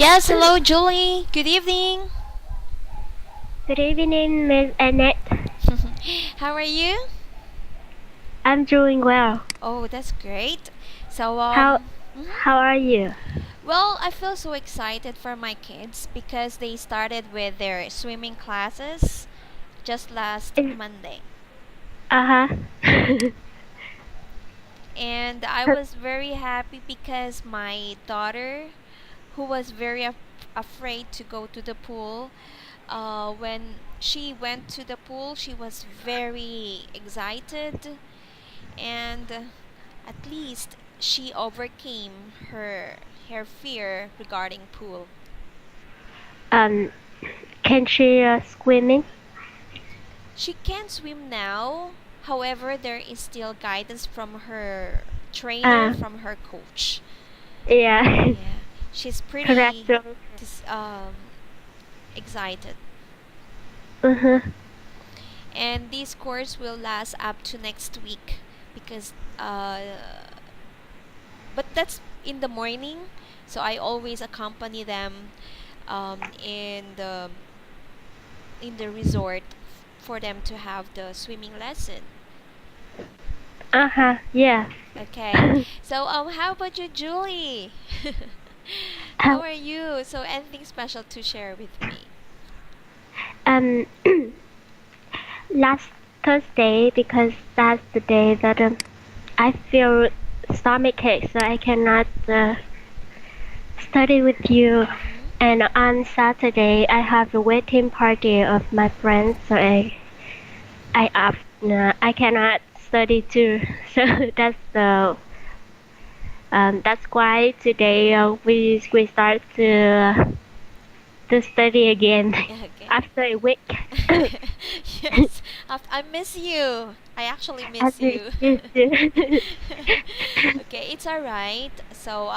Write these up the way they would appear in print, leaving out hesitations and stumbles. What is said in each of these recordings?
Yes, hello, Julie. Good evening. Good evening, Miss Annette. How are you? I'm doing well. Oh, that's great. So, How mhm. how are you? Well, I feel so excited for my kids because they started with their swimming classes just last Is Monday. uh-huh. And I was very happy because my daughter, who was very afraid to go to the pool, when she went to the pool, she was very excited, and at least she overcame her fear regarding pool. um can she swimming? She can swim now. However, there is still guidance from her trainer, Uh from her coach. yeah. Yeah, she's pretty Congratulations. dis- excited. Uh-huh. And this course will last up to next week because but that's in the morning, so I always accompany them in the resort for them to have the swimming lesson. Uh-huh. Yeah. Okay, so how about you, Julie? How um are you? So anything special to share with me? um, last Thursday, because that's the day that I feel stomachache, so I cannot study with you. Mm-hmm. And on Saturday, I have a wedding party of my friends, so I cannot study too. So that's why today we start to study again Okay. after a week. Yes, I miss you. I actually I miss miss you. you too. Okay, it's all right. So,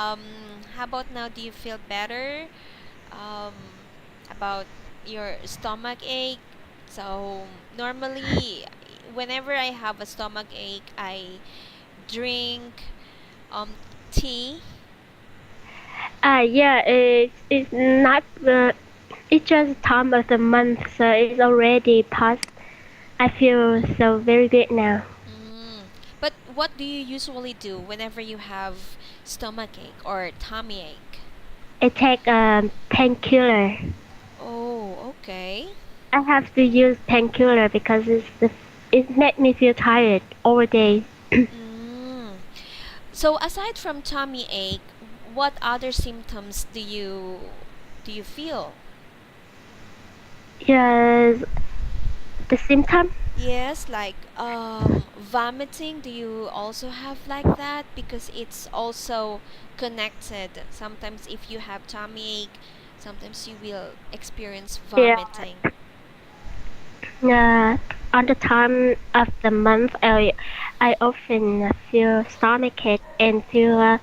how about now? Do you feel better? Um, about your stomach ache? So, normally, whenever I have a stomach ache, I drink um tea. Yeah, it's not it's just time of the month, so it's already past. I feel so very good now. Mm. But what do you usually do whenever you have stomach ache or tummy ache? I take painkiller. Oh, okay. I have to use painkiller because it make me feel tired all day. Mm. So aside from tummy ache, what other symptoms do you feel? Yes, the symptom. Yes, like vomiting. Do you also have like that? Because it's also connected. Sometimes if you have tummy ache, sometimes you will experience Yeah, vomiting. uh, on the time of the month, I often feel stomachache and feel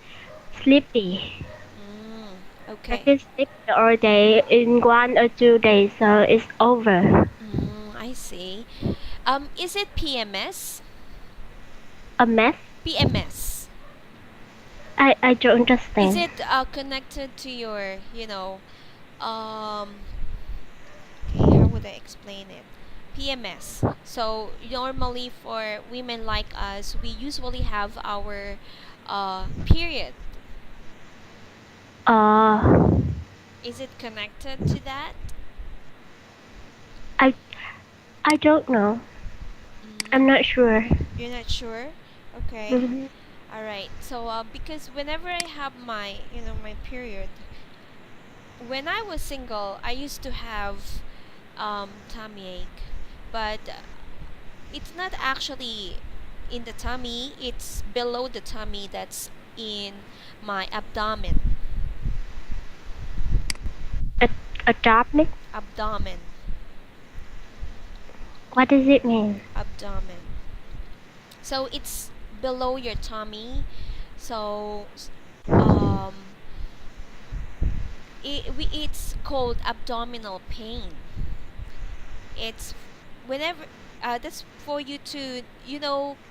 sleepy. Mm, I okay. feel sleepy all day in 1 or 2 days, so it's over. I see. Is it PMS? A mess? PMS. I don't Is understand. it connected to your, um, okay, how would I explain it? PMS. So normally for women like us, we usually have our period. Uh, Is it connected to that? I I don't know. I'm Mm, not sure. you're not sure? Okay. Hmm. All right. So because whenever I have my period, when I was single, I used to have tummy ache, but it's not actually in the tummy. It's below the tummy. That's in my abdomen. A adopt me? Abdomen. What does it mean? Abdomen. So it's below your tummy. So um, it's called abdominal pain. It's whenever that's for you to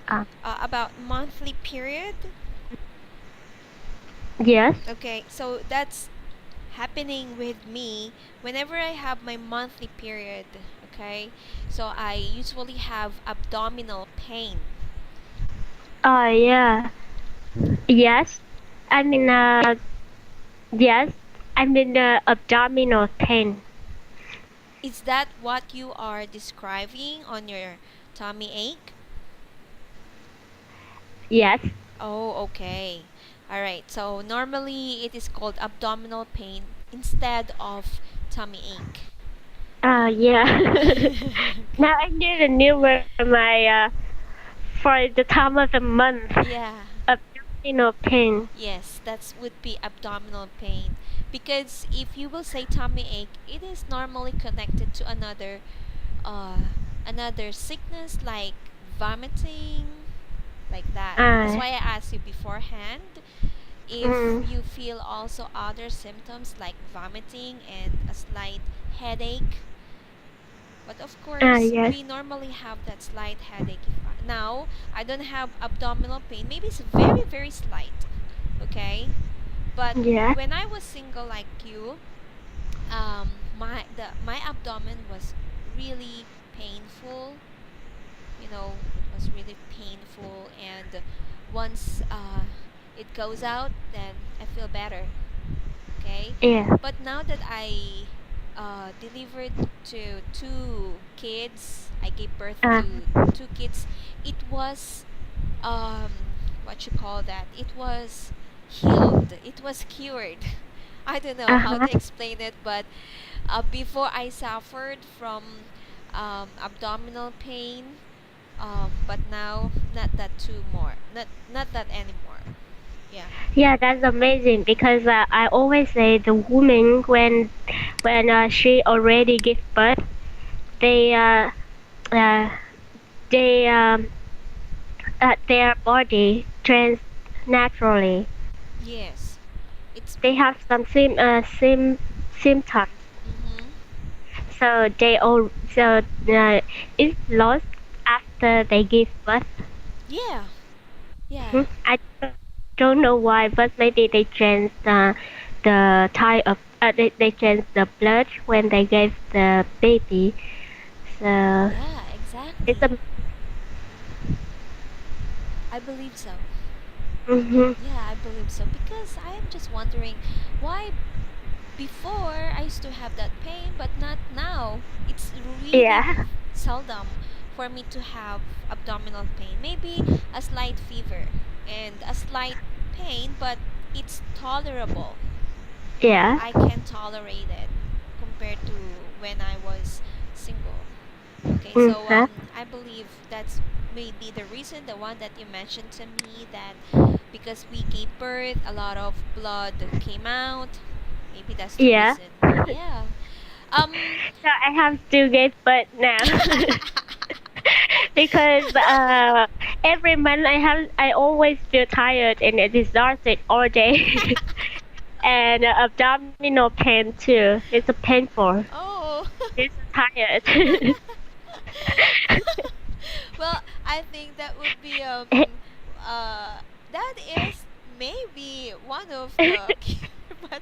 Uh, about monthly period. yes. Okay, so that's happening with me whenever I have my monthly period. Okay, so I usually have abdominal pain. Oh yeah. Yes. I mean yes. I mean abdominal pain. Is that what you are describing on your tummy ache? Yes. Oh, okay. All right. So normally it is called abdominal pain instead of tummy ache. Yeah. Now I need a new word for my for the time of the month. Yeah. Abdominal pain. Yes, that would be abdominal pain. Because if you will say tummy ache, it is normally connected to uh another sickness like vomiting, like that. That's Uh, why I asked you beforehand if mm, you feel also other symptoms like vomiting and a slight headache. But of course, yes. we normally have that slight headache. Now, I don't have abdominal pain. Maybe it's very, very slight. Okay? But Yeah. when I was single like you, my abdomen was really painful. You know, it was really painful, and once it goes out, then I feel better. Okay, Yeah. but now that I delivered to two kids, I gave birth Uh, to two kids. It was what you call that? It was healed. It was cured. I don't know how uh-huh. to explain it, but before I suffered from abdominal pain, but now not that too more. Not that anymore. Yeah. Yeah, that's amazing because I always say the woman when she already give birth, they uh, they their body trains naturally. Yes. It's. They have some symptoms, Mhm. so it's lost after they give birth. Yeah. Yeah. Mhm. I don't know why, but maybe they change the type of they change the blood when they gave the baby. So Yeah, it's exactly. a I believe so. hmm Yeah, I believe so because I am just wondering why before I used to have that pain but not now. It's really yeah, seldom for me to have abdominal pain. Maybe a slight fever and a slight pain, but it's tolerable. yeah, I can tolerate it compared to when I was single. Okay, so mm-hmm. I believe that's maybe the reason, the one that you mentioned to me, that because we gave birth, a lot of blood came out. Maybe that's the Yeah. reason. So Yeah. Um. I have to give birth now because every month I always feel tired and exhausted all day. And abdominal pain too. It's painful. Oh. It's tired. Well, I think that would be uh that is maybe one of the cure, but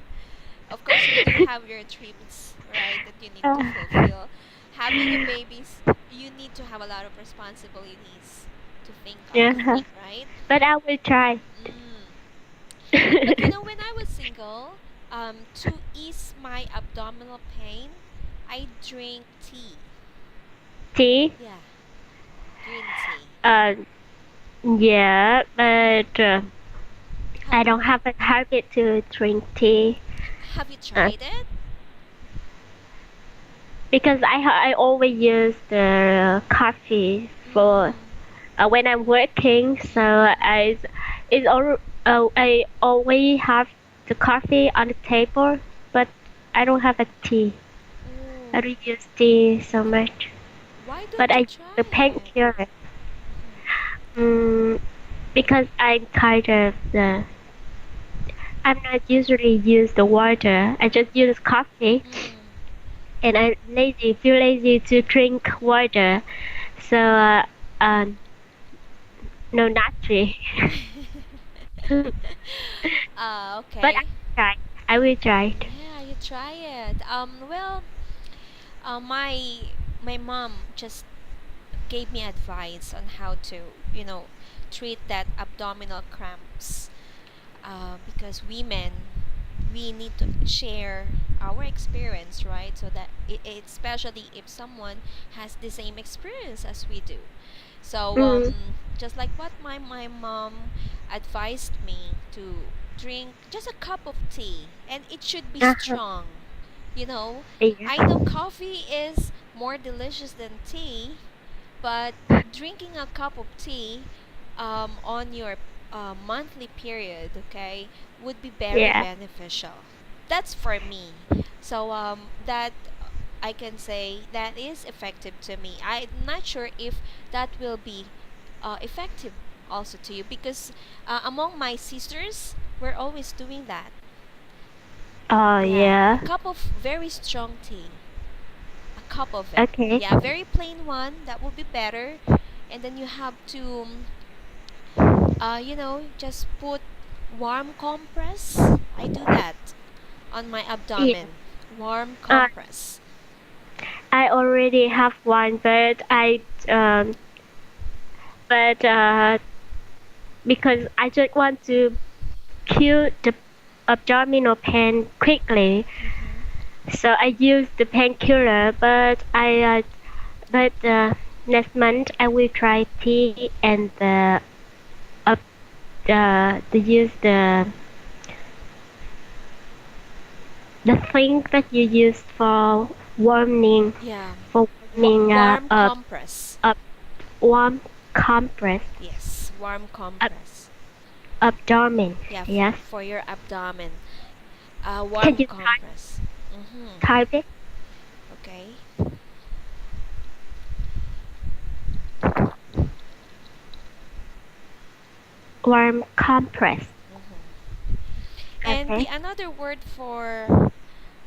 of course you do have your dreams, right, that you need to fulfill. Having a baby, you need to have a lot of responsibilities to think of, Yeah, right? but I will try. Mm. But when I was single, to ease my abdominal pain, I drink tea. Tea? Yeah, green tea. Uh, yeah, but Have I don't have a habit to drink tea Have you uh, tried it? because I always use the coffee for Mm. when I'm working. So I always have the coffee on the table, but I don't have a tea. I Oh, don't use tea so much, why but don't I you use try the it? painkiller. Mhm. Because I'm tired of the. I'm not usually use the water. I just use coffee, Mm. and I feel lazy to drink water. So no, not tea. but I Okay. will try. I will try it. Yeah, should try it. Well, my mom just gave me advice on how to, treat that abdominal cramps. Because women, we need to share our experience, right? So that especially if someone has the same experience as we do. So Mm. just like what my mom advised me to drink just a cup of tea, and it should be Uh-huh. strong. You know, I know Yeah. coffee is more delicious than tea, but drinking a cup of tea on your monthly period, okay, would be very Yeah. beneficial. That's for me. So that I can say that is effective to me. I'm not sure if that will be effective also to you, because among my sisters, we're always doing that. Oh Yeah, a yeah. cup of very strong tea. A cup of it. Okay. Yeah, very plain one. That would be better. And then you have to, just put warm compress. I do that on my Yeah. abdomen. Warm Uh, compress. I already have one, um, but because I just want to cure the abdominal pain quickly, Hmm. so I use the painkiller. But next month I will try tea and up the use the thing that you use warming Yeah. for warming Warm compress. up warm compress Yes, warm up compress. abdomen. Yeah, Yes. for your abdomen. Can Warm you compress. Mm-hmm. type it? Okay. Warm compress. Mm-hmm. And Okay. the another word for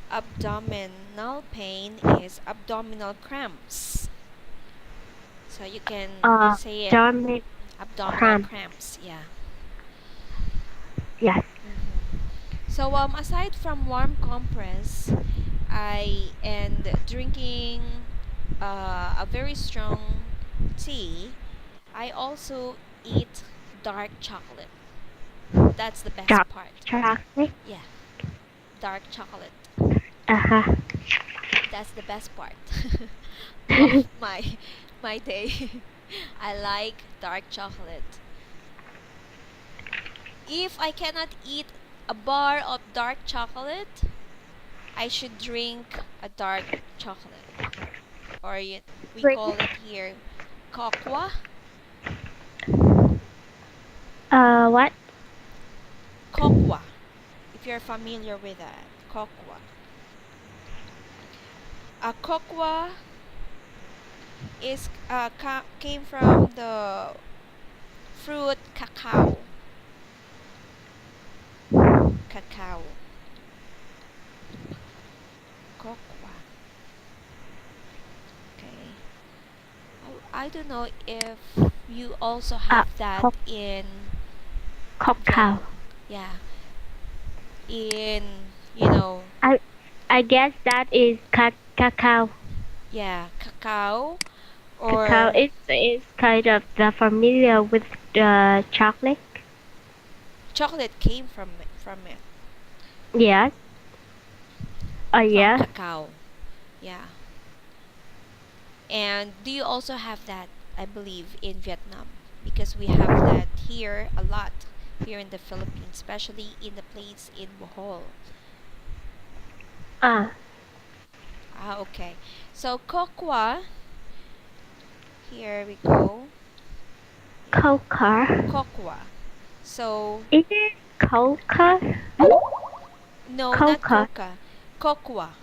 abdominal pain is abdominal cramps. So you can say it, Abdomen abdominal cramp. cramps. Yeah. Yes. Hmm. So aside from warm compress, I and drinking a very strong tea, I also eat dark chocolate. That's the best Dark part. chocolate. Yeah, dark chocolate. Uh-huh. That's the best part of my day. I like dark chocolate. If I cannot eat a bar of dark chocolate, I should drink a dark chocolate, or we call Drink. it here cocoa. What? Cocoa. If you're familiar with that, cocoa. A cocoa is came from the fruit cacao. Cacao. Cocoa. Okay. I don't know if you also Uh, have that co- in Viet. cacao. Yeah, in I I guess that is cacao. yeah, cacao, Cacao or is kind of the familiar with the chocolate. chocolate came from it, Yes. Oh from yeah. cacao. Yeah. And do you also have that, I believe, in Vietnam? Because we have that here a lot here in the Philippines, especially in the place in Bohol. Ah, Ah, okay. So cocoa, here we go. coca. Cocoa. So Is it coca? no, not Coca. coca. Cocoa.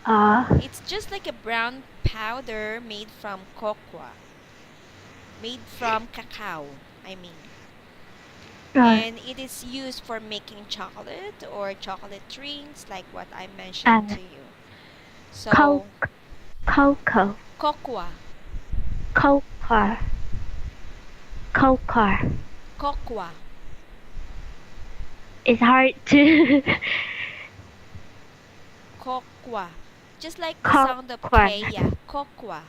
Uh, It's just like a brown powder made from cocoa, made from cacao, I mean. uh, And it is used for making chocolate or chocolate drinks, like what I mentioned uh, to you. co So, cocoa. cocoa, Coca. Coca. cocoa. It's hard to Kokwa. Just like the sound of Kokwa. K, yeah. Kokwa.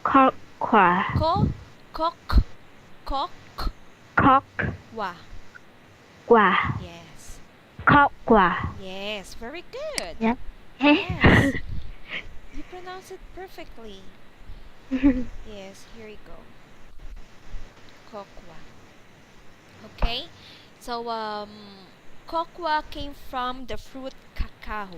Kokwa. Ko, kok, kokwa. Kokwa. Yes. Kokwa. Yes, very good. Yeah. Yes. You pronounce it perfectly. Yes, here you go. Kokwa. Okay? So, kokwa came from the fruit cacao.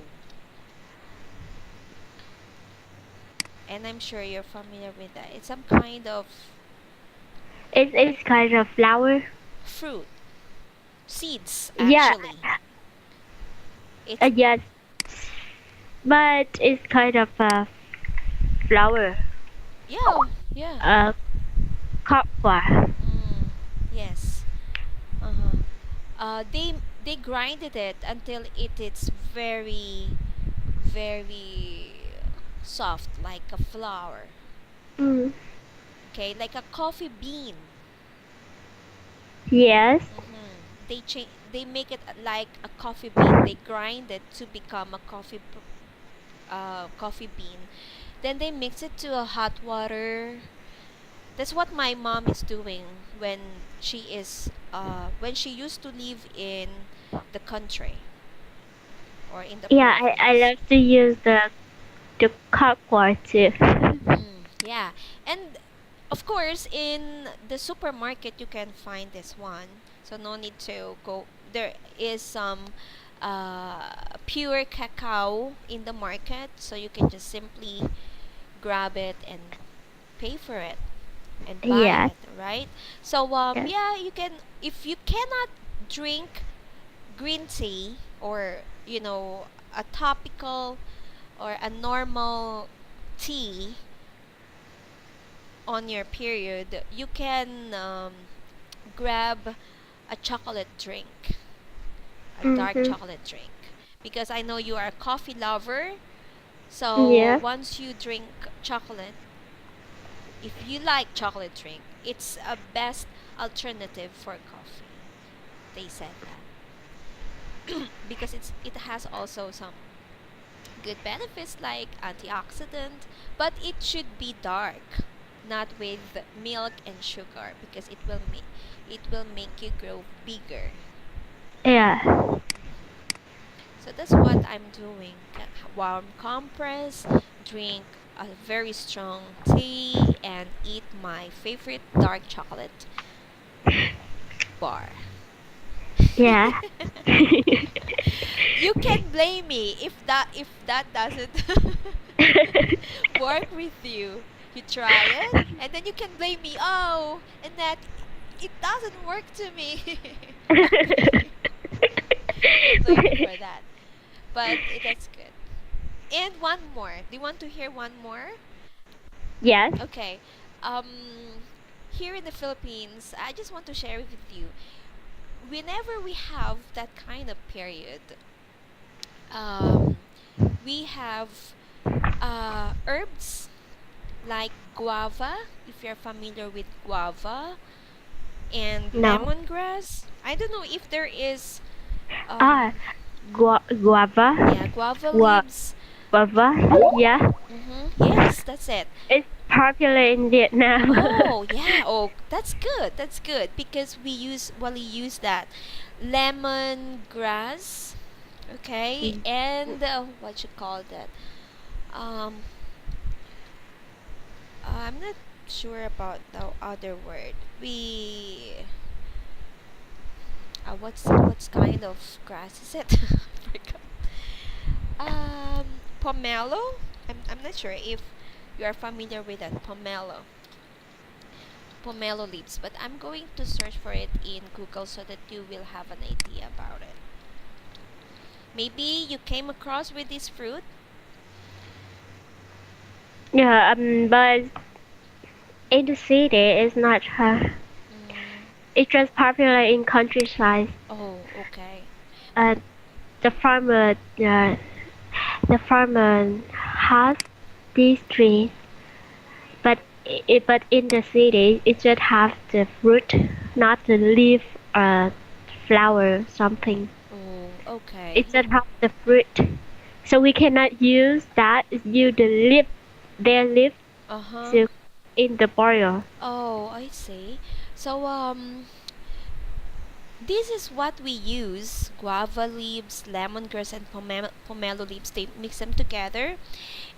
And I'm sure you're familiar with that. It's some kind of It's kind of flower. fruit, seeds Yeah. actually. It's Yes. But it's kind of a flower. yeah, yeah. Uh, Kokwa. Mm, yes. Uh-huh. They grinded it until it is very soft like a flour. Mm. Okay, like a coffee bean. Yes. They make it like a coffee bean. They grind it to become a coffee bean. Then they mix it to a hot water. That's what my mom is doing when she used to live in the country or in the Yeah, I province. love to use the Kokwa too. Yeah, and of course in the supermarket you can find this one, so no need to go. There is some pure cacao in the market, so you can just simply grab it and pay for it and buy Yes. it, right? So Yes. yeah, you can, if you cannot drink green tea or a topical or a normal tea on your period, you can grab a chocolate drink, a dark Mhm. chocolate drink, because I know you are a coffee lover. So Yeah. once you drink chocolate, if you like chocolate drink, it's a best alternative for coffee. They said that because it has also some good benefits like antioxidant, but it should be dark, not with milk and sugar, because it will make you grow bigger. Yeah. So that's what I'm doing. Warm compress, drink a very strong tea, and eat my favorite dark chocolate bar. Yeah. You can blame me if that doesn't work with you. You try it, and then you can blame me. Oh, and that it doesn't work to me. Okay, you can blame me for that. But that's good. And one more. Do you want to hear one more? Yes. Okay. Here in the Philippines, I just want to share it with you. Whenever we have that kind of period, um, we have herbs like guava, if you're familiar with guava, and No. lemongrass. I don't know if there is, Ah, um, guava. yeah, guava Gua leaves. guava. Yeah. Yes, that's it. It's popular in Vietnam. Oh, yeah. Oh, that's good. That's good because we use that lemongrass, okay, and what you call that? Um, I'm not sure about the other word. What's kind of grass is it? I forgot. Pomelo. I'm not sure if you are familiar with that pomelo leaves, but I'm going to search for it in Google so that you will have an idea about it. Maybe you came across with this fruit. Yeah. But in the city, it's not. Mm, It's just popular in countryside. oh, okay. Uh, the farmer. The farmer has these trees, but in the city, it just have the fruit, not the leaf or flower something. Oh, Okay. It's not half the fruit. So we cannot use that. Use the leaf, their leaf Uh-huh. to in the boil. Oh, I see. So this is what we use: guava leaves, lemongrass, and pomelo leaves. They mix them together,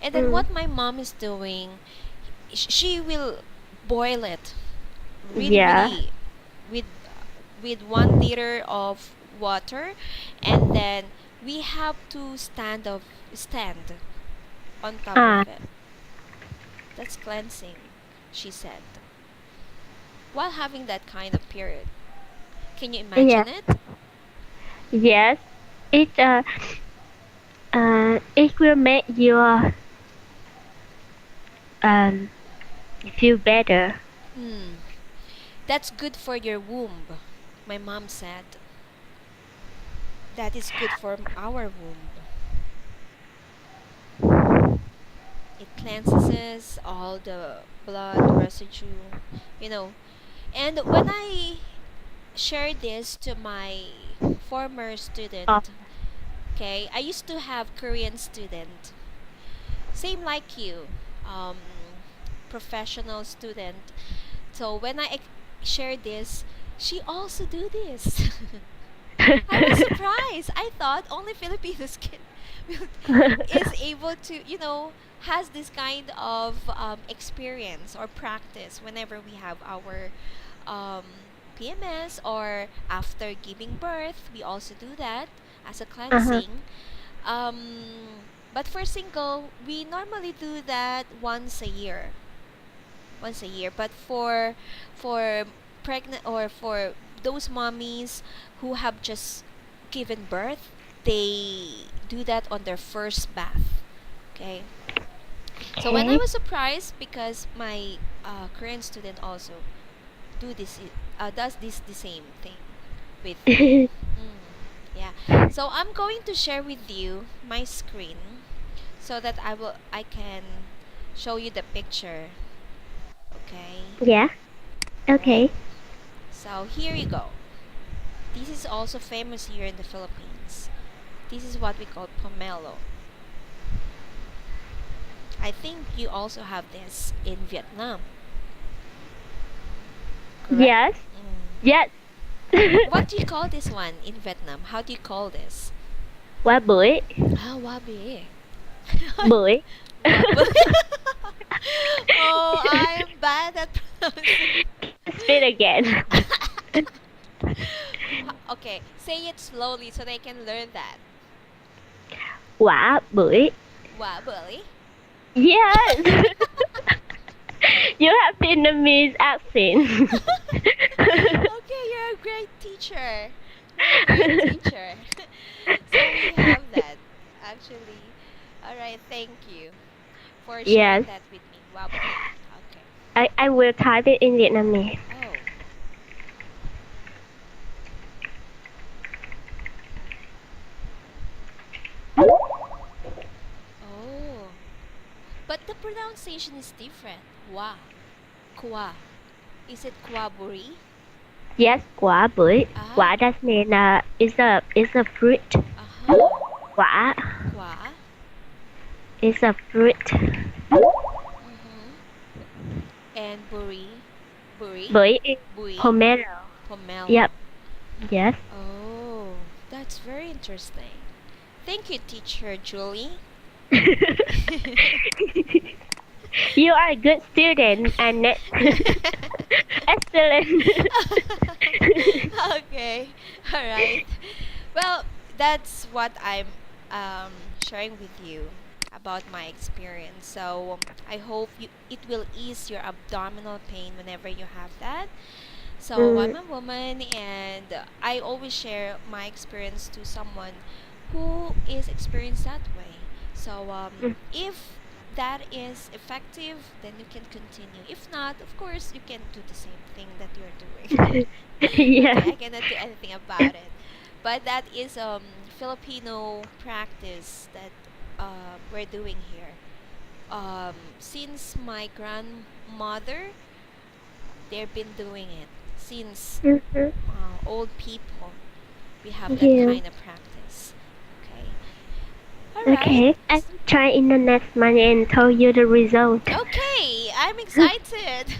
and then Mm. what my mom is doing, she will boil it really, Yeah. really with 1 liter of water, and then we have to stand on top of Ah, it. That's cleansing, she said, while having that kind of period. Can you yeah. imagine it? Yes. It it will make your um feel better. Hmm. That's good for your womb. My mom said that is good for our womb. It cleanses all the blood residue, you know. And when I shared this to my former Oh. student, okay, I used to have Korean student, same like you, um, professional student. So when I shared this, she also do this. I was surprised. I thought only Filipinos can is able to, has this kind of experience or practice whenever we have our um, PMS or after giving birth. We also do that as a Uh-huh. cleansing. But for single, we normally do that once a year. But for pregnant or for those mommies who have just given birth, they do that on their first bath. Okay. So when I Okay. was surprised because my Korean student also does this the same thing with me. Yeah. So I'm going to share with you my screen so that I can show you the picture. Okay. Yeah. All right. Okay. So here you go. This is also famous here in the Philippines. This is what we call pomelo. I think you also have this in Vietnam, correct? Yes. Mm. Yes. What do you call this one in Vietnam? How do you call this? Quả bưởi. Ah, wabi. Bưởi. Wabi. Oh, I am bad at pronouncing. Spit again. Okay, say it slowly so they can learn that. Quả bưởi. Wabi. Yes. You have Vietnamese accent. Okay, you're a great teacher. You're a great teacher. So we have that actually. All right, thank you for sharing Yes. that with me. Wobbly. Okay. I will type it in Vietnamese. Oh. Oh. But the pronunciation is different. Wa. Kwa. Is it kwaburi? Yes, quả bưởi. Ah. Quả does mean is a fruit. Uh-huh. Quả Kwa. is a fruit. Mm-hmm. And buri. Buri. Bưởi is Bui. pomelo. Pomelo. Yep. Yes. Oh, that's very interesting. Thank you, teacher Julie. You are a good student, Annette. Excellent. Okay, all right. Well, that's what I'm sharing with you about my experience. So I hope it will ease your abdominal pain whenever you have that. So Mm, I'm a woman, and I always share my experience to someone who is experienced that way. So mm. if that is effective, then you can continue. If not, of course, you can do the same thing that you're doing. Okay, Yeah. I cannot do anything about it. But that is Filipino practice that we're doing here. Since my grandmother, they've been doing it since Mhm. old people. We have that Yeah. kind of practice. Okay. All right. Okay. I will try in the next month and tell you the result. Okay, I'm excited.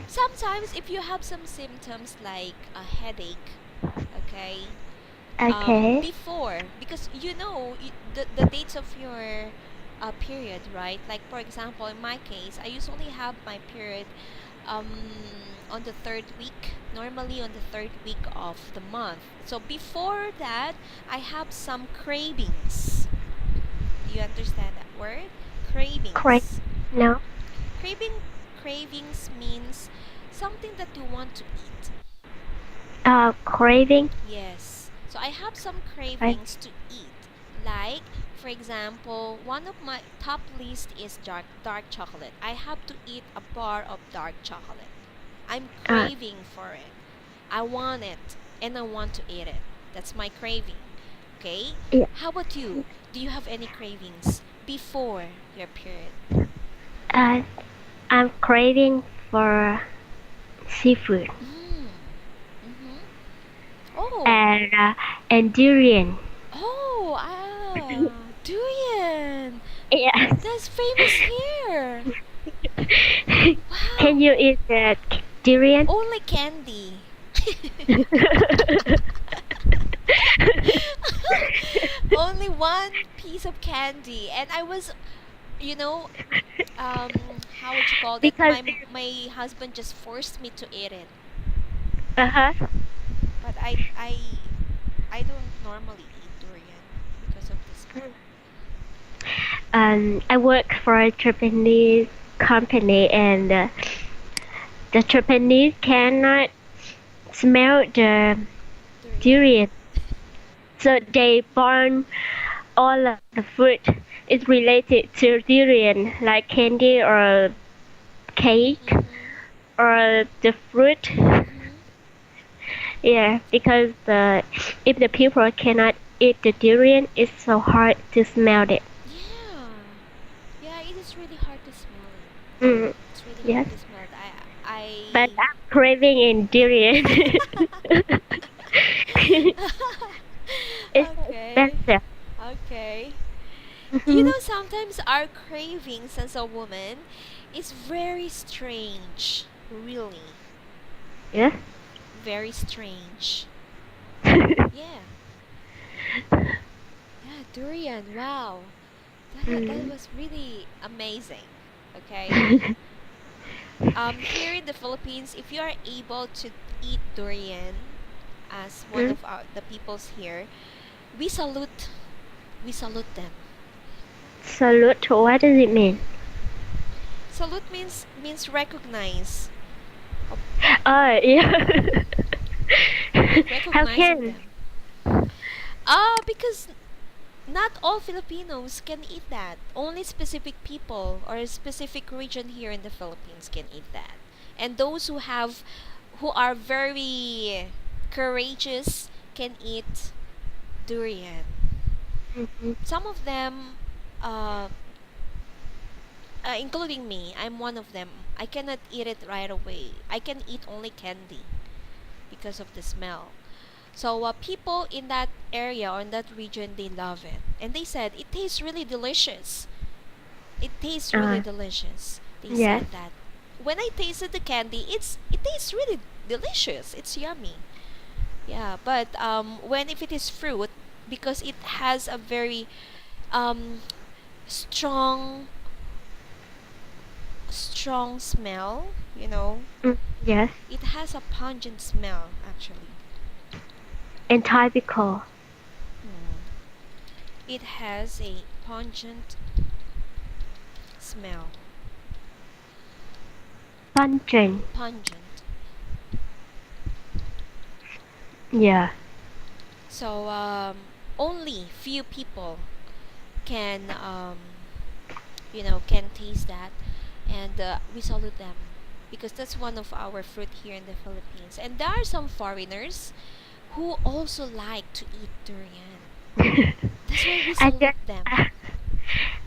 Sometimes, if you have some symptoms like a headache, okay, Okay. before, because the dates of your period, right? Like, for example, in my case, I usually have my period um, on the third week, normally on the third week of the month. So before that, I have some cravings. Do you understand that word? Correct. Cravings. No. Craving cravings means something that you want to eat. Craving. Yes. So I have some Right. cravings to eat. Like, for example, one of my top list is dark chocolate. I have to eat a bar of dark chocolate. I'm Uh, craving for it. I want it and I want to eat it. That's my craving. Okay? yeah. How about you? Do you have any cravings before your period? Uh, I'm craving for seafood Mm. Mm-hmm. Oh. and durian. Oh, durian. Yes. That's famous here. Can Wow. you eat the durian? Only candy. Only one piece of candy, and I was, you know, how would you call that? Because My husband just forced me to eat it, uh-huh. but I don't normally eat durian because of the smell. I work for a Japanese company, and the Japanese cannot smell the Durian. durian, so they burn all of the food is related to durian, like candy or cake Mhm. or the fruit. Mhm. Yeah, because the if the people cannot eat the durian, it's so hard to smell it. Yeah. Yeah, it is really hard to smell it. Mm, It's really yes, hard to smell it. but I'm craving in durian. It's so Okay. expensive. Okay. Hmm. Sometimes our cravings as a woman is very strange. Really. Yes. Very strange. Yeah. Yeah, durian. Wow. That Mm. was really amazing. Okay. Here in the Philippines, if you are able to eat durian as one Mm. of the peoples here, we salute we salute them. Salute, what does it mean? Salute means recognize, of Oh, yeah. How recognizing can? them. Because not all Filipinos can eat that. Only specific people or a specific region here in the Philippines can eat that. And those who are very courageous can eat durian. Mhm. Some of them, uh, including me, I'm one of them. I cannot eat it right away. I can eat only candy because of the smell. So people in that area or in that region, they love it, and they said it tastes really delicious. It tastes really Uh, delicious. They yes. said that. When I tasted the candy, it tastes really delicious. It's yummy. Yeah, but when if it is fruit, because it has a very um, strong smell, Mm, yes. it has a pungent smell actually. And typical. Hmm. It has a pungent smell. Pungent. Pungent. Yeah. So only few people can can taste that, and we salute them because that's one of our fruit here in the Philippines. And there are some foreigners who also like to eat durian. That's why we I salute just them.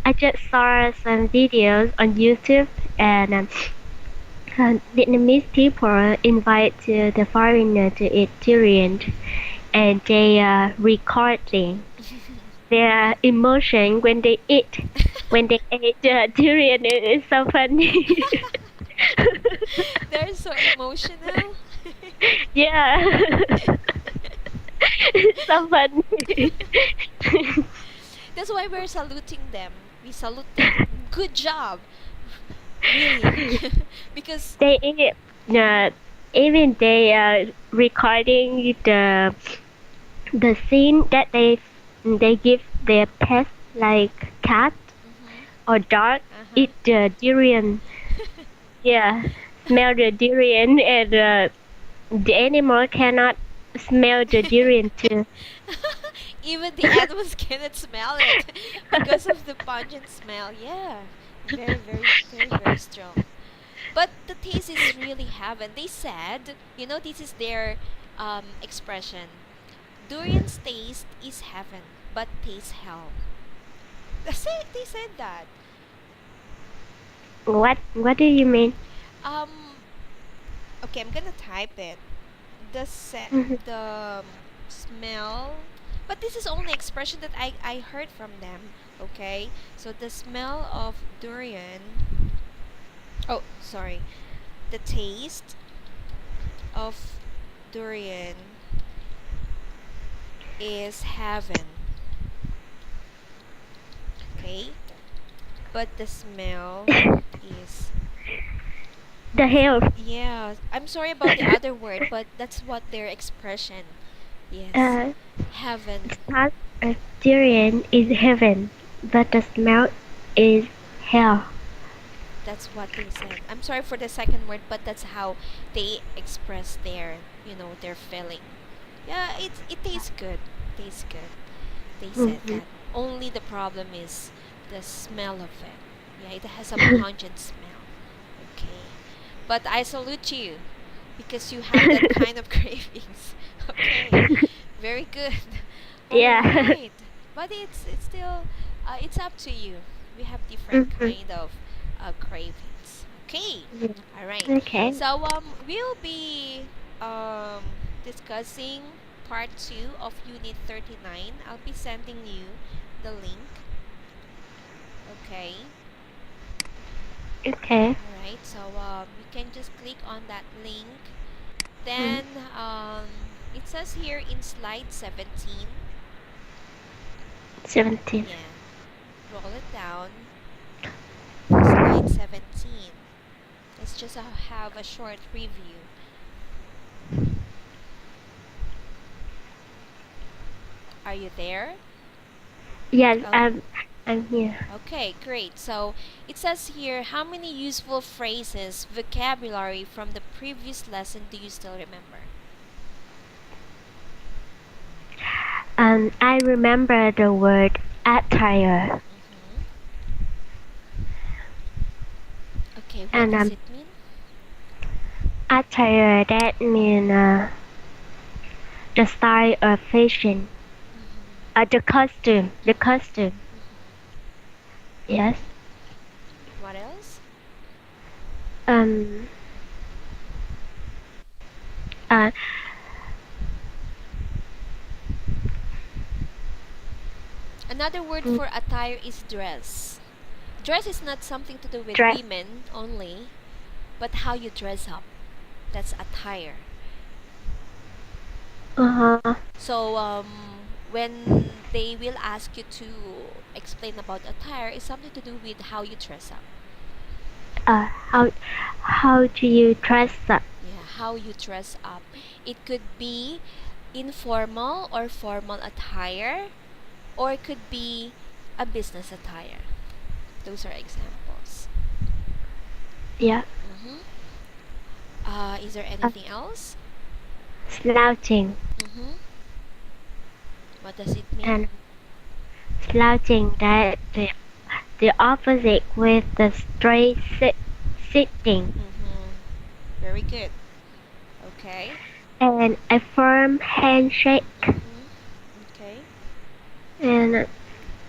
I just saw some videos on YouTube, and Vietnamese people invite the foreigner to eat durian, and they are recording their emotion when they eat. When they ate durian, it is so funny. They're so emotional. Yeah, it's so funny. That's why we're saluting them. We salute them. Good job. Really. Because They eat, uh, even they are recording the scene that they give their pets like cat mhm. or dog Uh-huh. eat the durian. Yeah, smell the durian and the animal cannot smell the durian too. Even the animals cannot smell it because of the pungent smell. Yeah. Very, very, very, very strong. But the taste is really heaven. They said, this is their expression. Durian's taste is heaven, but tastes hell. They said that. What do you mean? Um, okay, I'm gonna type it. Mhm. The smell, but this is only expression that I heard from them. Okay, so the smell of durian. Oh, sorry. The taste of durian is heaven. Okay, but the smell is The health. yeah. I'm sorry about the other word, but that's what their expression. Yes, uh, heaven. Part of durian is heaven, but the smell is hell. That's what they said. I'm sorry for the second word, but that's how they express their feeling. Yeah, it tastes good. Tastes good. They said Mhm. that. Only the problem is the smell of it. Yeah, it has a pungent smell. Okay. But I salute you because you have that kind of cravings. Okay. Very good. All Yeah. right. But it's still it's up to you. We have different Mhm. kind of cravings. Okay. Yeah. All right. Okay. So we'll be um discussing part 2 of unit 39. I'll be sending you the link. Okay. Okay. All right. So you can just click on that link. Mm. Then it says here in slide 17. 17. Yeah. Roll it down to slide 17. Let's just have a short review. Are you there? Yes, Oh, I'm here. okay, great. So it says here, how many useful phrases, vocabulary from the previous lesson do you still remember? I remember the word attire, Mm-hmm. Okay, what and does it mean? attire that mean the style of fashion, Mm-hmm. the costume, the Mm-hmm. costume. Mm-hmm. Yes. What else? Um. Uh. Another word mm, for attire is dress. Dress is not something to do with Dress. women only, but how you dress up. That's attire. Uh huh. So when they will ask you to explain about attire, it's something to do with how you dress up. How do you dress up? Yeah, how you dress up. It could be informal or formal attire, or it could be a business attire. Those are examples. Yeah. Mm-hmm. Is there Uh, anything else? Slouching Mm-hmm. What does it mean? and slouching that the opposite with the straight sitting Mm-hmm. Very good. Okay. and a firm handshake Mm-hmm. Okay. and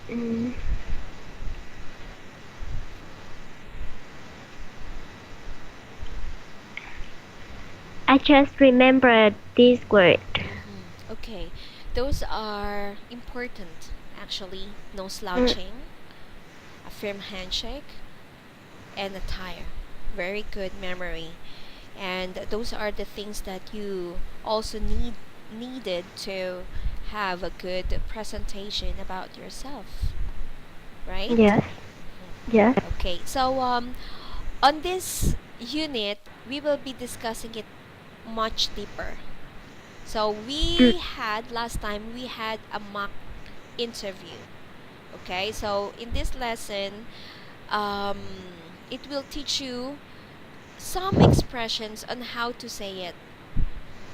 mm, I just remembered this word. Mm-hmm. Okay, those are important actually. No Mm, slouching, a firm handshake, and a tire. Very good memory. And those are the things that you also needed to have a good presentation about yourself, right? yes, yes, Okay, so on this unit, we will be discussing it much deeper. So mm, we had last time we had a mock interview. Okay, so in this lesson, it will teach you some expressions on how to say it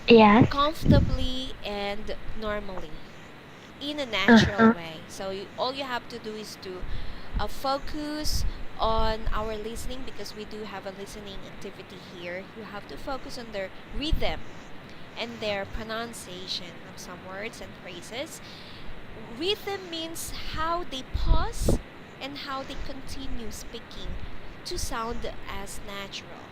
yes, comfortably and normally in a natural uh-huh, way. So all you have to do is to focus on our listening because we do have a listening activity here. You have to focus on their rhythm and their pronunciation of some words and phrases. Rhythm means how they pause and how they continue speaking to sound as natural.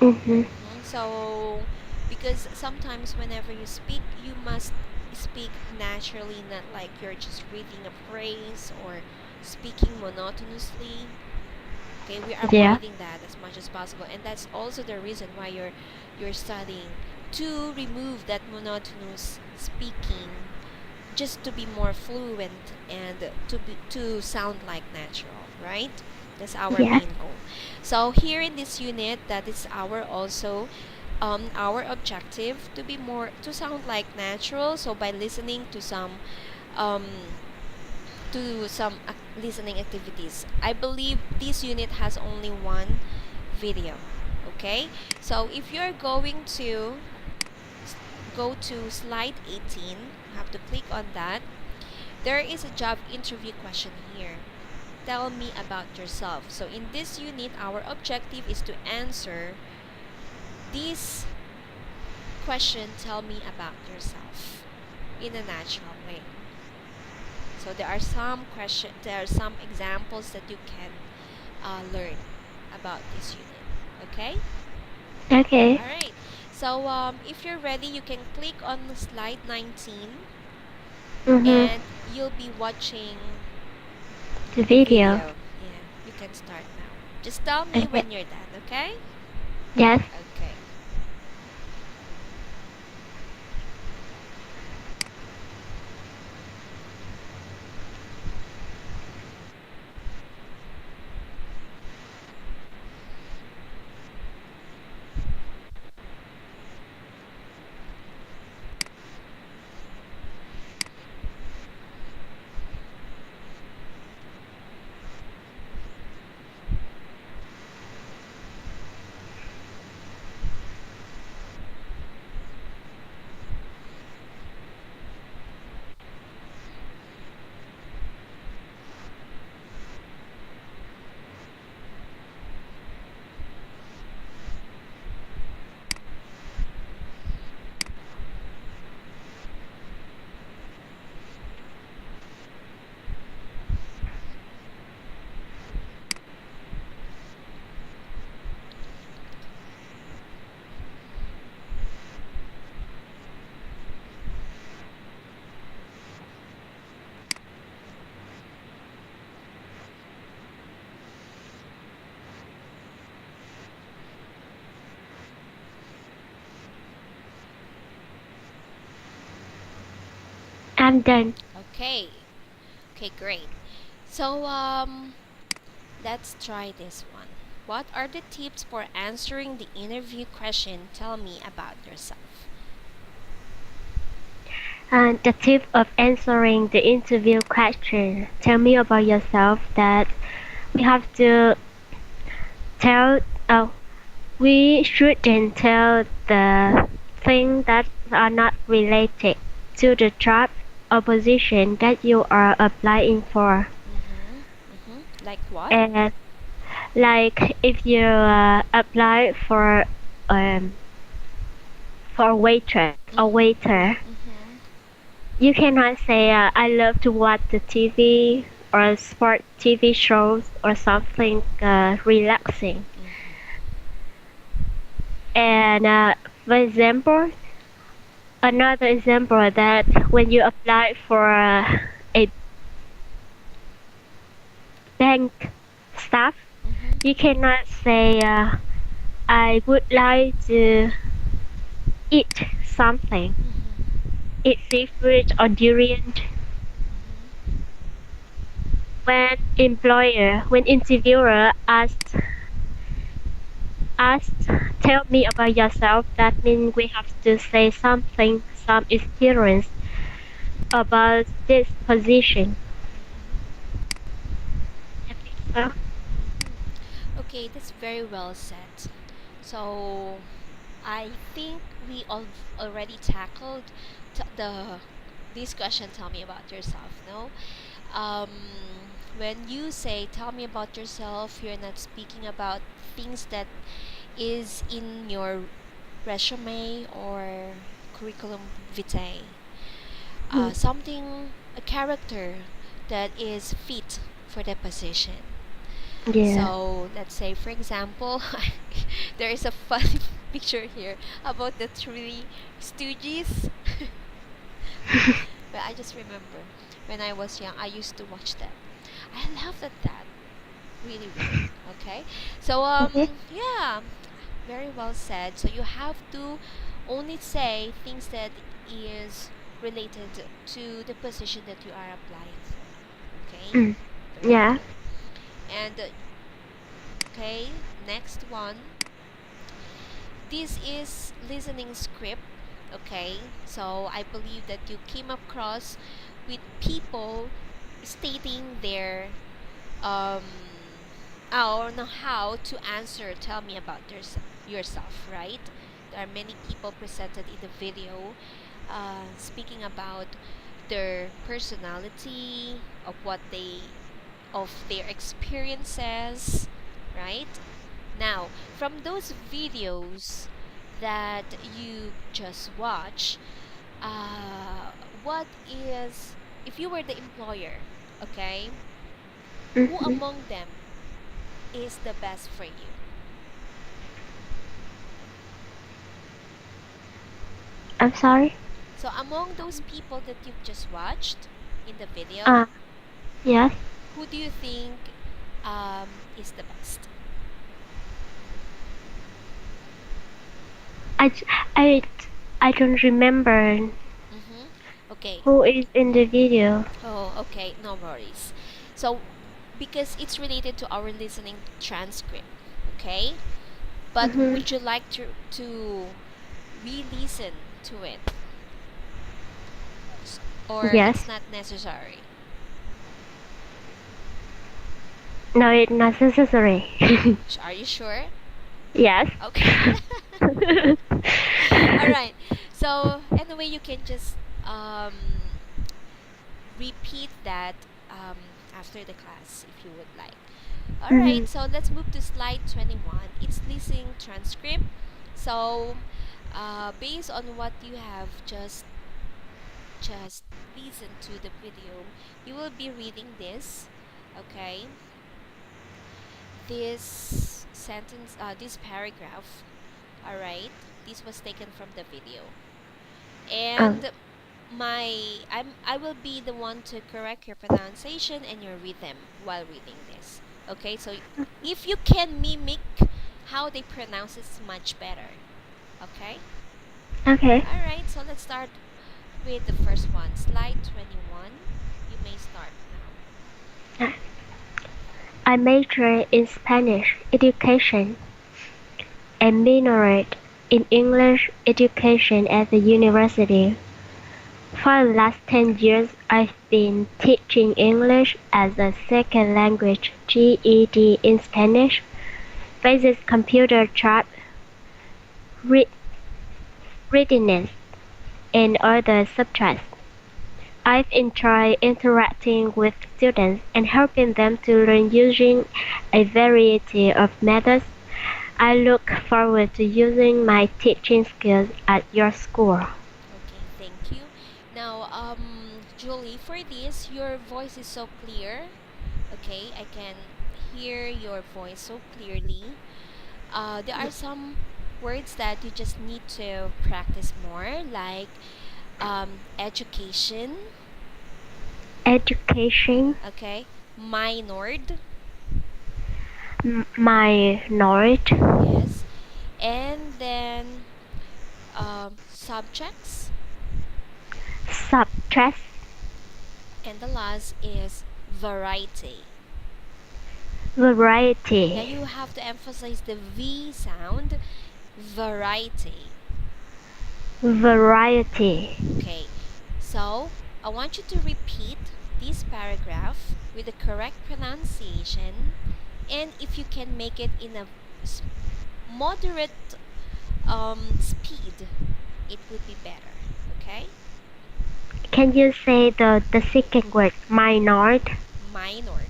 mm-hmm, So, because sometimes whenever you speak, you must speak naturally, not like you're just reading a phrase or speaking monotonously. Okay, we are yeah, avoiding that as much as possible, and that's also the reason why you're studying to remove that monotonous speaking, just to be more fluent and to sound like natural, right? That's our yes, main goal. So here in this unit, that is our also our objective to be more to sound like natural. So by listening um to some listening activities. I believe this unit has only one video. Okay, so if you're going to s- go to slide 18, you have to click on that. There is a job interview question here. Tell me about yourself. So in this unit, our objective is to answer this question, tell me about yourself, in a natural way. So there are some examples that you can learn about this unit. Okay? okay, All right. So if you're ready, you can click on slide 19 mm-hmm, and you'll be watching the the video, video. Yeah, you can start now. Just tell me okay, when you're done, okay? yes, Okay. I'm done. Okay. Okay, great. So let's try this one. What are the tips for answering the interview question? Tell me about yourself. And the tip of answering the interview question, tell me about yourself, that we have to tell, oh, we shouldn't tell the things that are not related to the job or position that you are applying for. Mhm. Mhm. Like what? And like if you apply um, for waitress or Mhm. waiter, Mhm. you cannot say I love to watch the TV or sport TV shows or something relaxing. Mhm. And for example, Another example that when you apply for a bank staff, you Mm-hmm. cannot say I would like to eat something, Mm-hmm. eat seafood or durian. Mm-hmm. When interviewer asks, tell me about yourself, that means we have to say something, some experience about this position. Mm-hmm. I think so. Mm-hmm. Okay, that's very well said. So I think we all already tackled the this question. Tell me about yourself. No, um, when you say tell me about yourself, you're not speaking about things that is in your resume or curriculum vitae. Mm, Something, a character that is fit for the position. yeah. So let's say, for example, there is a funny picture here about the three stooges. But I just remember when I was young, I used to watch that. I laughed at that. Really, really. Okay. So Okay. yeah, very well said. So you have to only say things that is related to the position that you are applying for. Okay. Mm, Very yeah. good. And okay, next one. This is listening script. Okay. So I believe that you came across with people stating their um or know how to answer tell me about yourself, right? There are many people presented in the video speaking about their personality, of what they of their experiences, right? Now, from those videos that you just watch, what is, if you were the employer, okay, who Hmm. among them is the best for you? I'm sorry. So among those people that you've just watched in the video, Uh, yes. who do you think is the best? I, j- I, I don't remember Mm-hmm. Okay. who is in the video. Oh, okay. No worries. So, because it's related to our listening transcript, okay? But Hmm. would you like to re-listen to it, or Yes. it's not necessary? No, it's not necessary. Are you sure? Yes. Okay. All right. So anyway, you can just repeat that after the class if you would like. All Hmm. right. So let's move to slide 21. It's listening transcript. So based on what you have just listened to the video, you will be reading this. Okay. This sentence, this paragraph. All right. This was taken from the video. Oh, And I will be the one to correct your pronunciation and your rhythm while reading this. Okay, so if you can mimic how they pronounce it's much better. Okay? okay. Alright, so let's start with the first one. Slide 21. You may start now. I majored in Spanish education and minored in English education at the university. For the last 10 years, I've been teaching English as a second language (GED) in Spanish, basic computer type read- readiness, and other subjects. I've enjoyed interacting with students and helping them to learn using a variety of methods. I look forward to using my teaching skills at your school. Okay, thank you. Now, Julie, for this, your voice is so clear. Okay, I can hear your voice so clearly. There are some. words that you just need to practice more, like education, education, okay, minored, minor, yes, and then subjects, subject, and the last is variety. Yeah, variety, you have to emphasize the V sound, variety. variety. Okay, so I want you to repeat this paragraph with the correct pronunciation, and if you can make it in a s- moderate speed, it would be better. Okay, Can you say the second word? Minor, minored.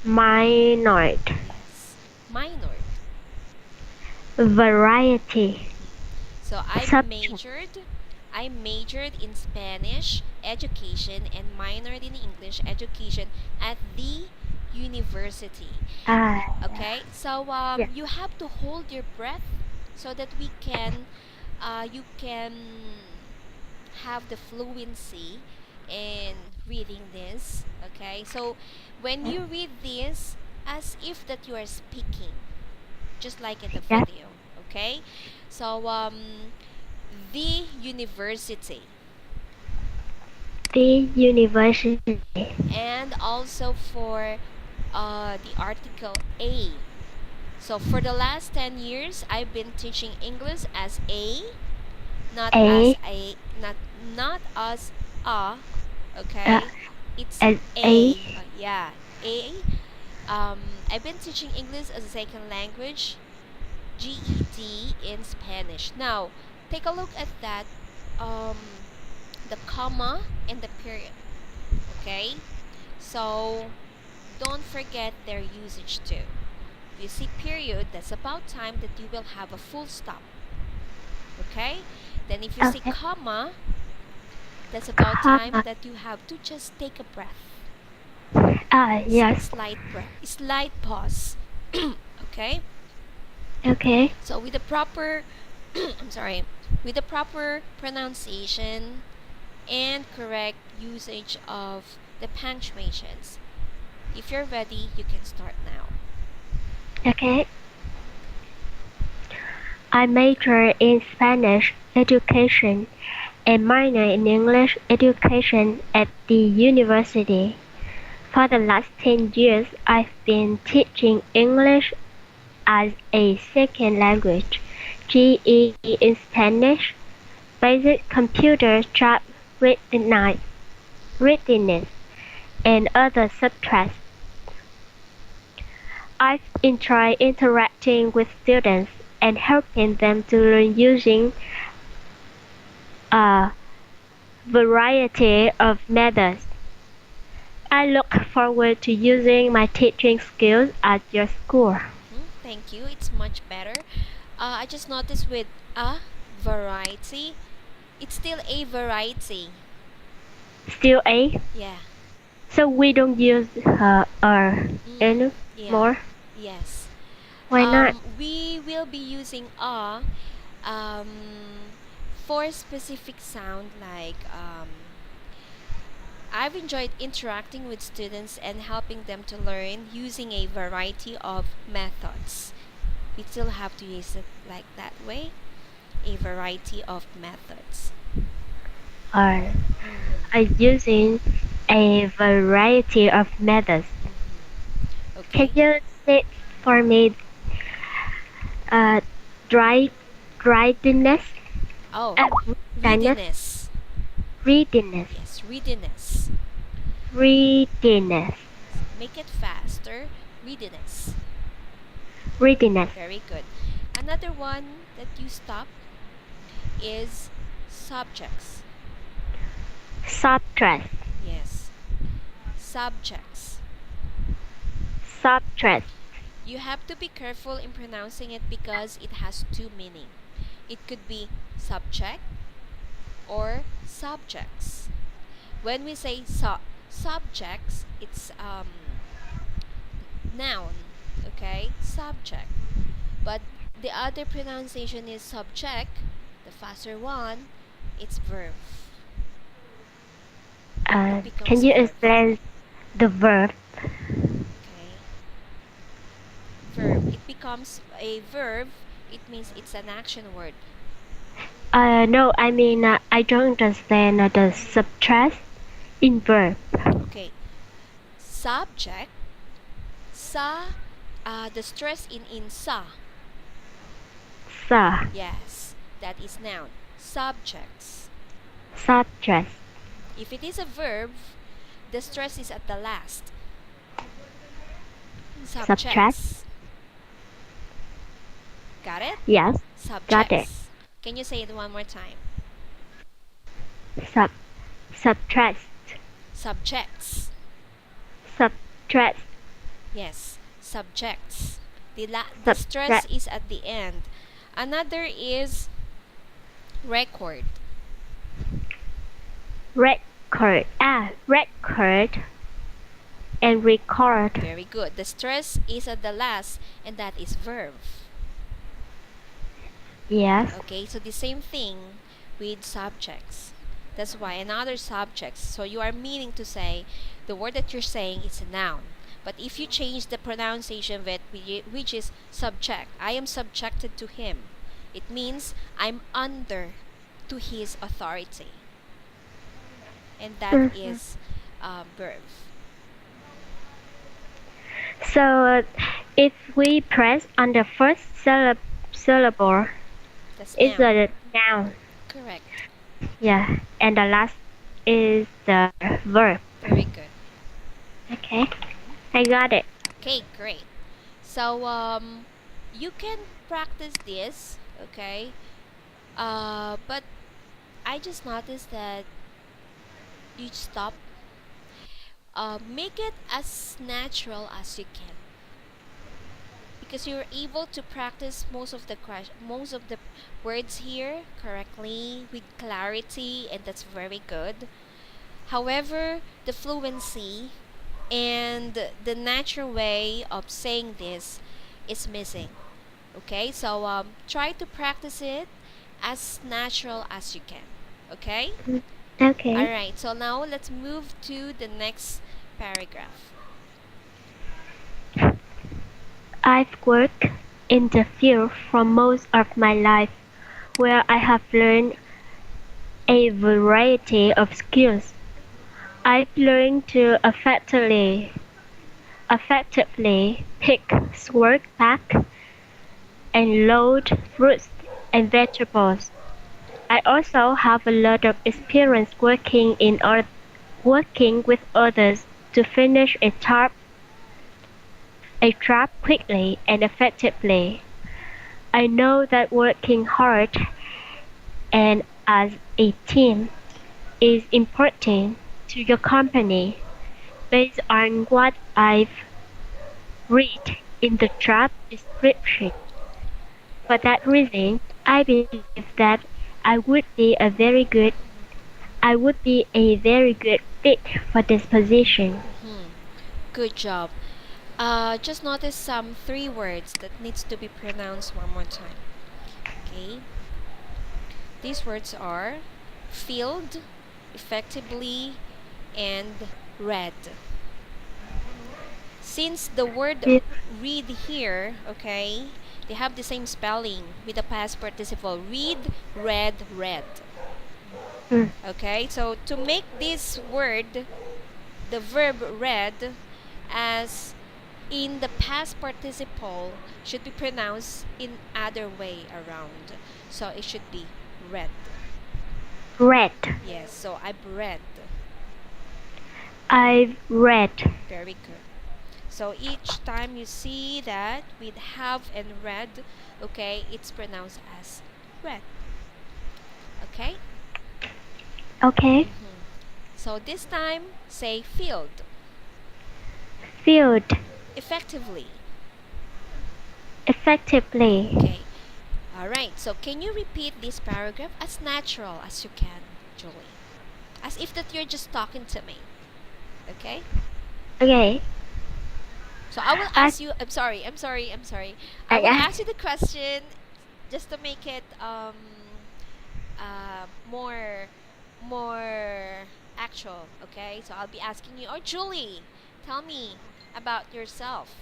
minor, Yes, minored. variety, Mhm. So subject. I majored in Spanish education and minored in English education at the university. Ah, Okay, so yes, you have to hold your breath so that you can have the fluency in reading this. Okay, so when you read this, as if that you are speaking, just like in the yes. video. Okay, so the university, The university. and also for the article a. So for the last 10 years, I've been teaching English as a, not as A, a, not as a. uh, Okay, it's as A, a. Yeah, a. I've been teaching English as a second language, GED in Spanish. Now, take a look at that, um, the comma and the period. Okay, so don't forget their usage too. If you see period, that's about time that you will have a full stop. Okay? Then if you see okay, comma, that's about time comma. that you have to just take a breath. Ah, yes, Slight breath, slight pause. Okay? okay, So with the proper I'm sorry, with the proper pronunciation and correct usage of the punctuations. If you're ready, you can start now. okay. I major in Spanish education and minor in English education at the university. For the last 10 years, I've been teaching English as a second language, GED in Spanish, basic computer job readiness, and other subjects. I've enjoyed interacting with students and helping them to learn using a variety of methods. I look forward to using my teaching skills at your school. Thank you. It's much better. I just noticed with a variety, it's still a variety. Still A, Yeah. so we don't use Mm, yeah. anymore. Yes. Why not? We will be using a um, for specific sound like I've enjoyed interacting with students and helping them to learn using a variety of methods. We still have to use it like that way, a variety of methods. Or Mm-hmm. are using a variety of methods. Mm-hmm. Can Okay. you say for me uh, dry, dryness, Oh, readiness, readiness. readiness, Yes, readiness. readiness, Make it faster. Readiness. readiness, Very good. Another one that you stop is subjects. subtract, Yes, subjects. subtract, You have to be careful in pronouncing it because it has two meaning. It could be subject or subjects. When we say subjects, it's noun, okay? Subject. But The other pronunciation is subject. The faster one, it's verb. It Can becomes you verb. explain the verb? Okay. Verb. It becomes a verb. It means it's an action word. No, I mean, I don't understand the subtract in verb. Okay. Subject. Sa. The stress in sa. Sa, Yes. That is noun. Subjects. subtract, If it is a verb, the stress is at the last. subtract. Subjects. Got it? Yes, got it. Subjects. Can you say it one more time? Sub, subtract, Subjects. subtract, Yes, subjects. The stress subtract. is at the end. Another is record. Record, record and record. Very good. The stress is at the last, and that is verb. Yes. Okay, so the same thing with subjects. That's why another subjects. So you are meaning to say the word that you're saying is a noun. But if you change the pronunciation of it, which is subject, I am subjected to him. It means I'm under to his authority, and that Mhm. is verb. So if we press on the first syllable, That's it's noun. a noun. Correct. Yeah, and the last is the verb. Very good. Okay, I got it. Okay, great. So you can practice this. Okay. But I just noticed that you stop. Make it as natural as you can, because you're able to practice most of the words here correctly with clarity, and that's very good. However, the fluency and the natural way of saying this is missing. Okay, so try to practice it as natural as you can. Okay. All Okay. right, so now let's move to the next paragraph. I've worked in the field for most of my life, where I have learned a variety of skills. I've learned to effectively pick, sort, pack, and load fruits and vegetables. I also have a lot of experience working with others to finish a job quickly and effectively. I know that working hard and as a team is important to your company based on what I've read in the job description. For that reason, I believe that I would be a very good I would be a very good fit for this position. Hmm. Good job. Just notice some three words that needs to be pronounced one more time. Okay. These words are field, effectively, and read. Since the word Yes. read here, okay, they have the same spelling with the past participle. Read, read, read. Mm. Okay, so to make this word, the verb read, as in the past participle, should be pronounced in other way around. So it should be read. Read. Yes, so I've read. I've read. Very good. So each time you see that with have and read, okay, it's pronounced as read. Okay? Okay. Mm-hmm. So this time, say field. Field. Effectively. Effectively. Okay. All right. So can you repeat this paragraph as natural as you can, Julie? As if that you're just talking to me. Okay? Okay. So I will I, ask you. I'm sorry. I will I, ask you the question just to make it more actual. Okay. So I'll be asking you. Oh, Julie, tell me about yourself.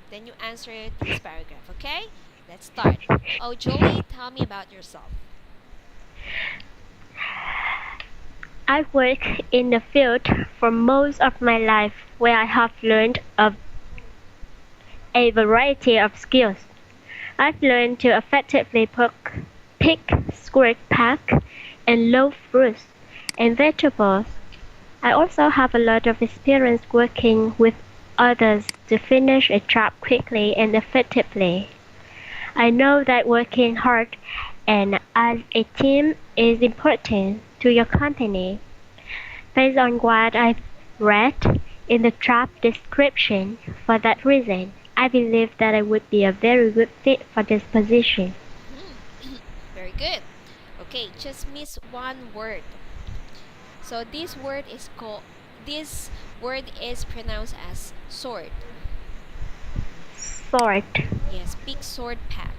Then you answer this paragraph. Okay. Let's start. Oh, Julie, tell me about yourself. I work in the field for most of my life where I have learned a variety of skills. I've learned to effectively pick, squirt, pack, and load fruits and vegetables. I also have a lot of experience working with others to finish a job quickly and effectively. I know that working hard and as a team is important to your company. Based on what I've read in the job description, for that reason, I believe that I would be a very good fit for this position. Very good. Okay, just miss one word. So this word is pronounced as sword. Sort, Yes, big sword pack.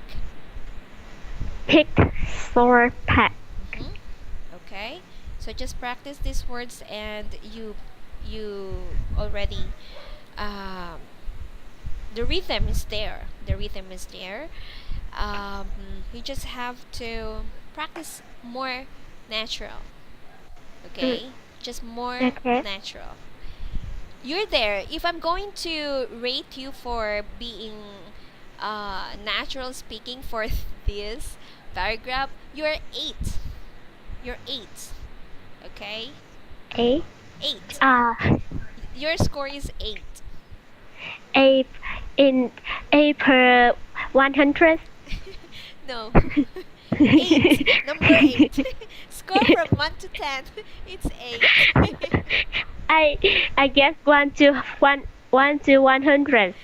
pick, sort, pack. Mm-hmm. Okay. So just practice these words and you already um, the rhythm is there. The rhythm is there. Um, you just have to practice more natural. Mm, Okay? Just more okay. natural. You're there. If I'm going to rate you for being natural speaking for this paragraph, you're 8. You're 8. Okay? A, 8. uh, Your score is 8. A in A per 100. No. 8. Number 8. Score from 1 to 10. It's 8. I I guess 1 to 100.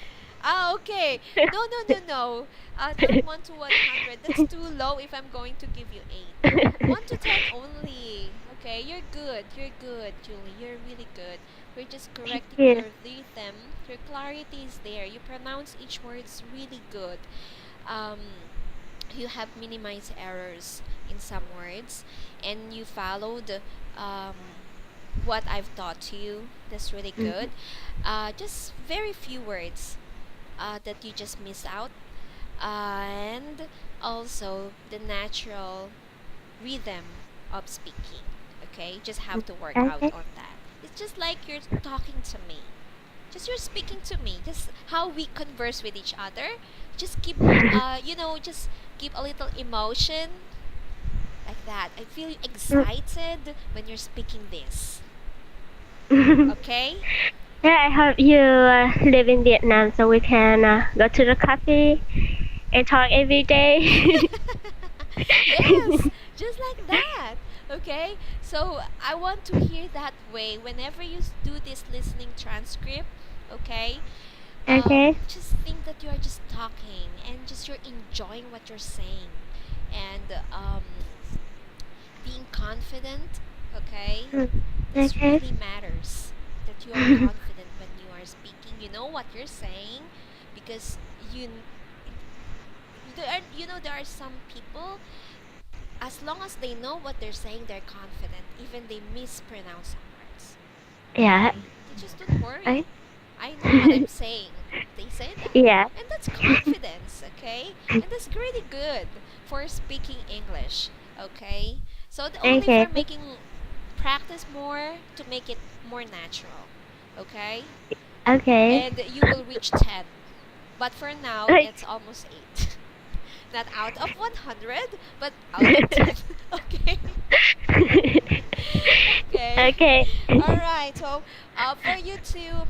Ah, okay. No, no, no, no. Not 1 to 100. That's too low if I'm going to give you 8. 1 to 10 only. Okay, you're good. You're good, Julie. You're really good. We're just correcting Yes. your rhythm. Your clarity is there. You pronounce each words really good. Um, you have minimized errors in some words, and you followed um, what I've taught to you. That's really Mhm. good. Just very few words that you just miss out, and also the natural rhythm of speaking. Okay, you just have to work out Okay. on that. It's just like you're talking to me. Just you're speaking to me. Just how we converse with each other. Just keep, just keep a little emotion like that. I feel excited when you're speaking this. Okay? Yeah, I hope you live in Vietnam so we can go to the cafe and talk every day. Yes, just like that. Okay? So I want to hear that way whenever you do this listening transcript. Okay? Okay. Just think that you are just talking and just you're enjoying what you're saying. And being confident, okay? Mm. This Okay. really matters. That you are confident when you are speaking. You know what you're saying because there are some people, as long as they know what they're saying, they're confident. Even they mispronounce some words. Yeah. Okay? They just don't I, worry. I know what I'm saying. They say that. yeah. And that's confidence, okay? And that's really good for speaking English, okay? So only Okay. for making practice more to make it more natural, okay? Okay. And you will reach 10. But for now, it's almost 8. Not out of 100, but out of 10. Okay? Okay. Okay. All right. So, for you to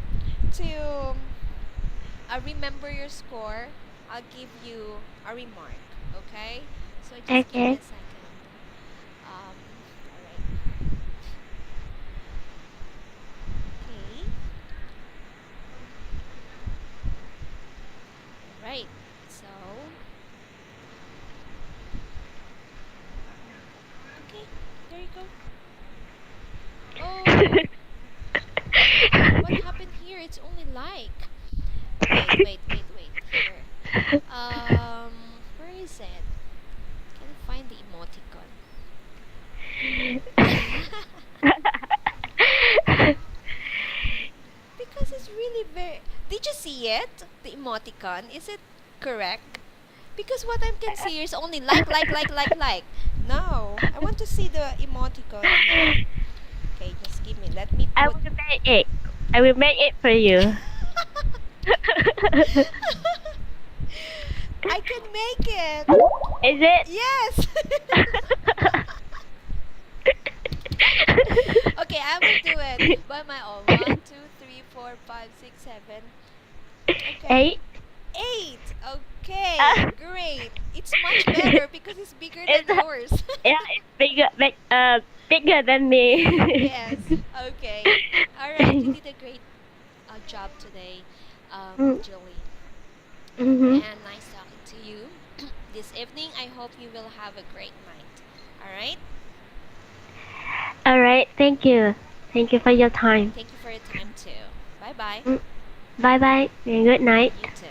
remember your score, I'll give you a remark. Okay. So just give me Okay. a second. All right. Okay. All right. So, okay. There you go. Oh, what happened here? It's only like. Wait. Where is it? Can't find the emoticon. Because it's really very. Did you see it? The emoticon. Is it correct? Because what I can see is only like. No, I want to see the emoticon here. Okay, just give me. Let me I put. will make it. I will make it for you. I can make it. Is it? Yes. Okay, I will do it by my own. One, two, three, four, five, six, seven. Okay. Eight? Eight. Okay, Uh, great. It's much better because it's bigger than it's yours. yeah, it's bigger than me. Yes. Okay. All right. You did a great job today, Mm, Julie. mhm. And nice talking to you this evening. I hope you will have a great night. All right. All right. Thank you. Thank you for your time. Thank you for your time too. Bye bye. Mm, bye bye and good night. You too.